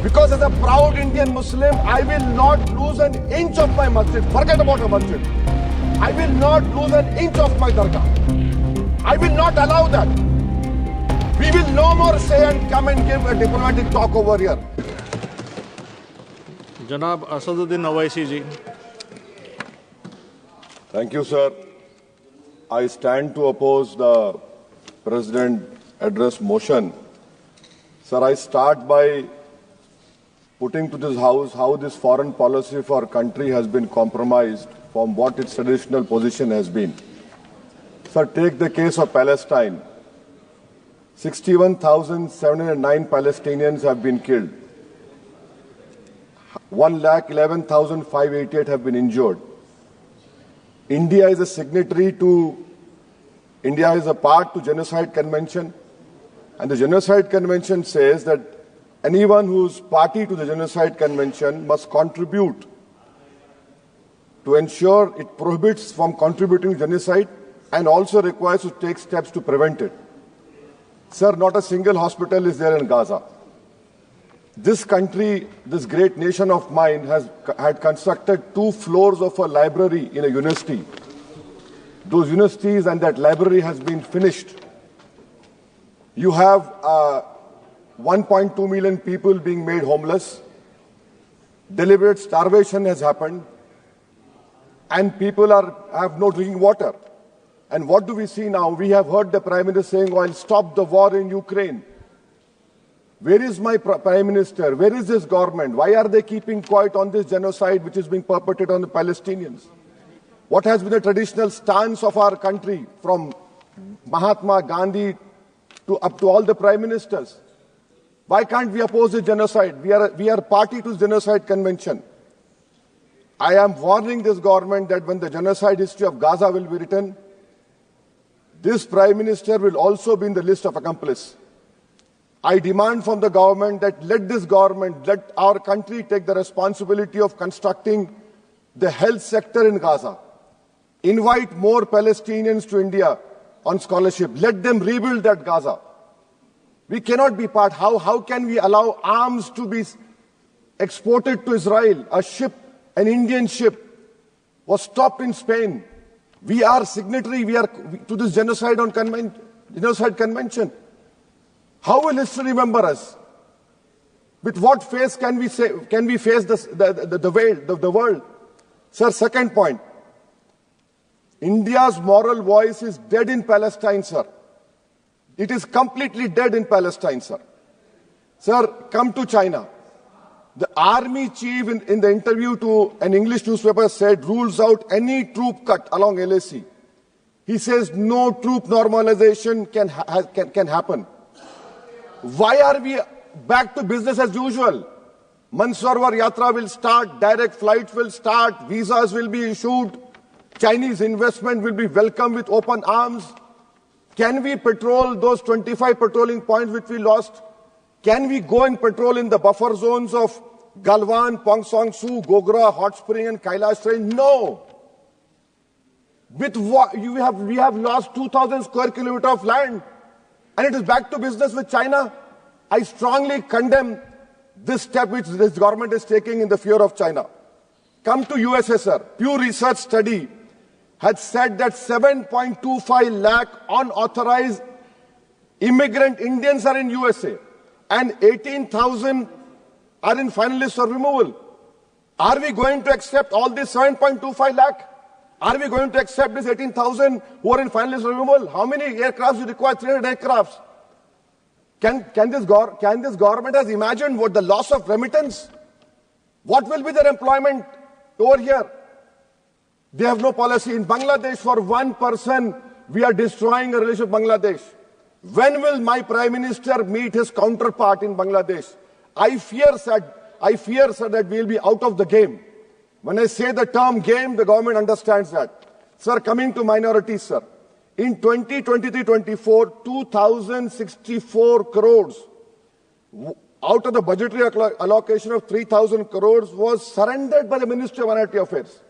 Because as a proud Indian Muslim, I will not lose an inch of my masjid. Forget about a masjid. I will not lose an inch of my dargah. I will not allow that. We will no more say and come and give a diplomatic talk over here. Janab Asaduddin Owaisi ji. Thank you, sir. I stand to oppose the President address motion. Sir, I start by putting to this House how this foreign policy for our country has been compromised from what its traditional position has been. Sir, take the case of Palestine. 61,709 Palestinians have been killed. 1,11,588 have been injured. India is a signatory to, India is a part to Genocide Convention, and the Genocide Convention says that anyone who is party to the Genocide Convention must contribute to ensure it prohibits from contributing to genocide and also requires to take steps to prevent it. Sir, not a single hospital is there in Gaza. This country, this great nation of mine, had constructed 2 floors of a library in a university. Those universities and that library has been finished. You have 1.2 million people being made homeless. Deliberate starvation has happened. And people have no drinking water. And what do we see now? We have heard the Prime Minister saying, "I'll stop the war in Ukraine." Where is my Prime Minister? Where is this government? Why are they keeping quiet on this genocide which is being perpetrated on the Palestinians? What has been the traditional stance of our country from Mahatma Gandhi up to all the Prime Ministers? Why can't we oppose the genocide? We are party to the Genocide Convention. I am warning this government that when the genocide history of Gaza will be written, this Prime Minister will also be in the list of accomplices. I demand from the government that let our country take the responsibility of constructing the health sector in Gaza. Invite more Palestinians to India on scholarship. Let them rebuild that Gaza. We cannot be part. How can we allow arms to be exported to Israel? An Indian ship was stopped in Spain. We are signatory to this Genocide Convention. How will history remember us? With what face can we face the world? Sir, second point. India's moral voice is dead in Palestine, sir. It is completely dead in Palestine, sir. Sir, come to China. The army chief in the interview to an English newspaper said rules out any troop cut along LAC. He says no troop normalization can happen. Why are we back to business as usual? Mansarovar Yatra will start, direct flights will start, visas will be issued, Chinese investment will be welcomed with open arms. Can we patrol those 25 patrolling points which we lost? Can we go and patrol in the buffer zones of Galwan, Pongsong Su, Gogra, Hot Spring and Kailash Range? No. With what we have lost 2,000 square kilometers of land. And it is back to business with China. I strongly condemn this step which this government is taking in the fear of China. Come to USSR. Pew Research study had said that 7.25 lakh unauthorized immigrant Indians are in USA and 18,000 are in final list for removal. Are we going to accept all this 7.25 lakh? Are we going to accept this 18,000 who are in final list for removal? How many aircrafts do you require? 300 aircrafts. Can this government has imagined what the loss of remittance? What will be their employment over here? They have no policy. In Bangladesh, for one person, we are destroying a relationship with Bangladesh. When will my Prime Minister meet his counterpart in Bangladesh? I fear, sir, that we will be out of the game. When I say the term game, the government understands that. Sir, coming to minorities, sir. In 2023-24, 2,064 crores out of the budgetary allocation of 3,000 crores was surrendered by the Ministry of Minority Affairs.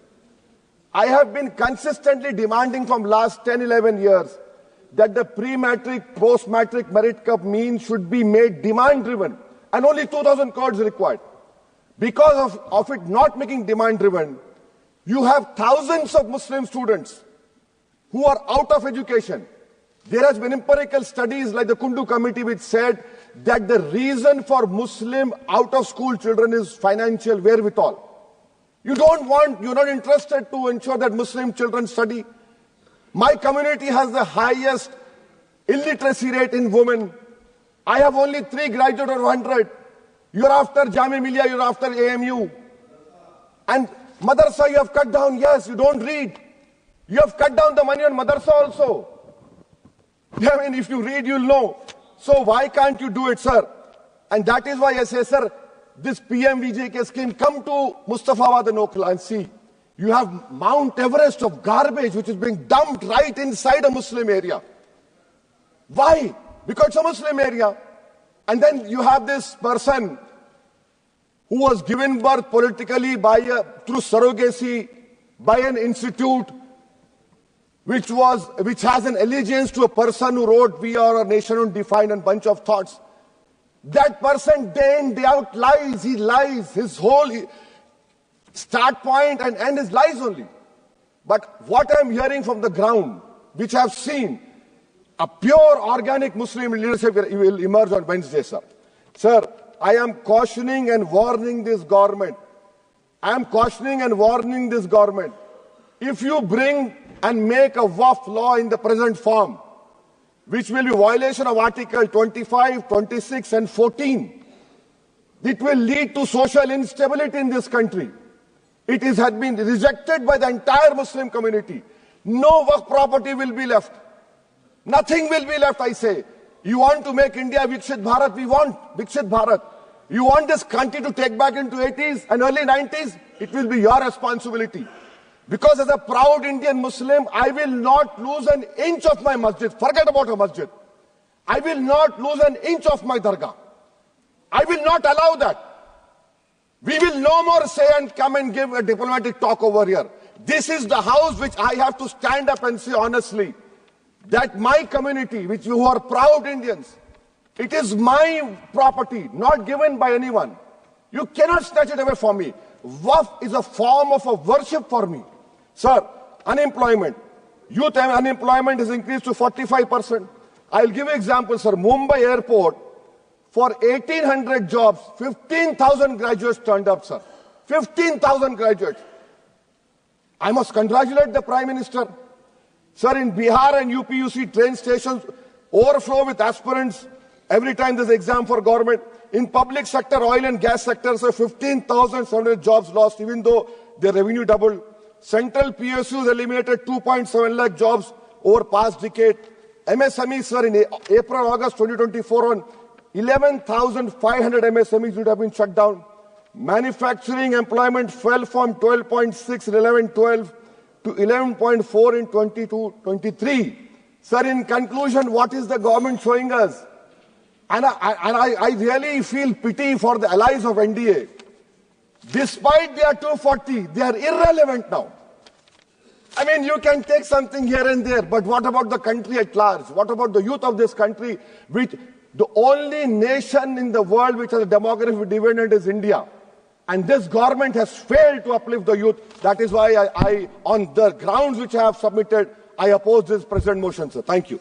I have been consistently demanding from last 10-11 years that the pre-matric, post-matric merit cup mean should be made demand-driven. and only 2,000 crores required. Because of it not making demand-driven, you have thousands of Muslim students who are out of education. There has been empirical studies like the Kundu Committee which said that the reason for Muslim out-of-school children is financial wherewithal. You're not interested to ensure that Muslim children study. My community has the highest illiteracy rate in women. I have only 3 graduates out of 100. You're after Jamia Millia, you're after AMU. And madrasa you have cut down, yes, you don't read. You have cut down the money on madrasa also. I mean, if you read, you'll know. So why can't you do it, sir? And that is why I say, sir, this PMVJK scheme, come to Mustafabad and Okhla and see. You have Mount Everest of garbage which is being dumped right inside a Muslim area. Why? Because it's a Muslim area. And then you have this person who was given birth politically through surrogacy by an institute which has an allegiance to a person who wrote "We Are a Nation Undefined" and bunch of thoughts. That person day in, day out lies. He lies. His whole start point and end is lies only. But what I'm hearing from the ground, which I've seen, a pure organic Muslim leadership will emerge on Wednesday, sir. Sir, I am cautioning and warning this government. I am cautioning and warning this government. If you bring and make a Waqf law in the present form, which will be violation of Article 25, 26 and 14, it will lead to social instability in this country. It has been rejected by the entire Muslim community. No Waqf property will be left. Nothing will be left, I say. You want to make India Viksit Bharat? We want Viksit Bharat. You want this country to take back into 80s and early 90s? It will be your responsibility. Because as a proud Indian Muslim, I will not lose an inch of my masjid. Forget about a masjid. I will not lose an inch of my dargah. I will not allow that. We will no more say and come and give a diplomatic talk over here. This is the house which I have to stand up and say honestly that my community, who are proud Indians, it is my property, not given by anyone. You cannot snatch it away from me. Waqf is a form of a worship for me. Sir, unemployment. Youth unemployment has increased to 45%. I'll give you examples, sir. Mumbai airport, for 1,800 jobs, 15,000 graduates turned up, sir. 15,000 graduates. I must congratulate the Prime Minister. Sir, in Bihar and UP, you see train stations overflow with aspirants every time there's an exam for government. In public sector, oil and gas sector, so 15,700 jobs lost, even though their revenue doubled. Central PSUs eliminated 2.7 lakh jobs over past decade. MSMEs, sir, in April, August 2024, on 11,500 MSMEs would have been shut down. Manufacturing employment fell from 12.6 in 11-12 to 11.4 in 22-23. Sir, in conclusion, what is the government showing us? And I really feel pity for the allies of NDA. Despite their 240, they are irrelevant now. I mean, you can take something here and there, but what about the country at large? What about the youth of this country, which the only nation in the world which has a demographic dividend is India. And this government has failed to uplift the youth. That is why I on the grounds which I have submitted, I oppose this present motion, sir. Thank you.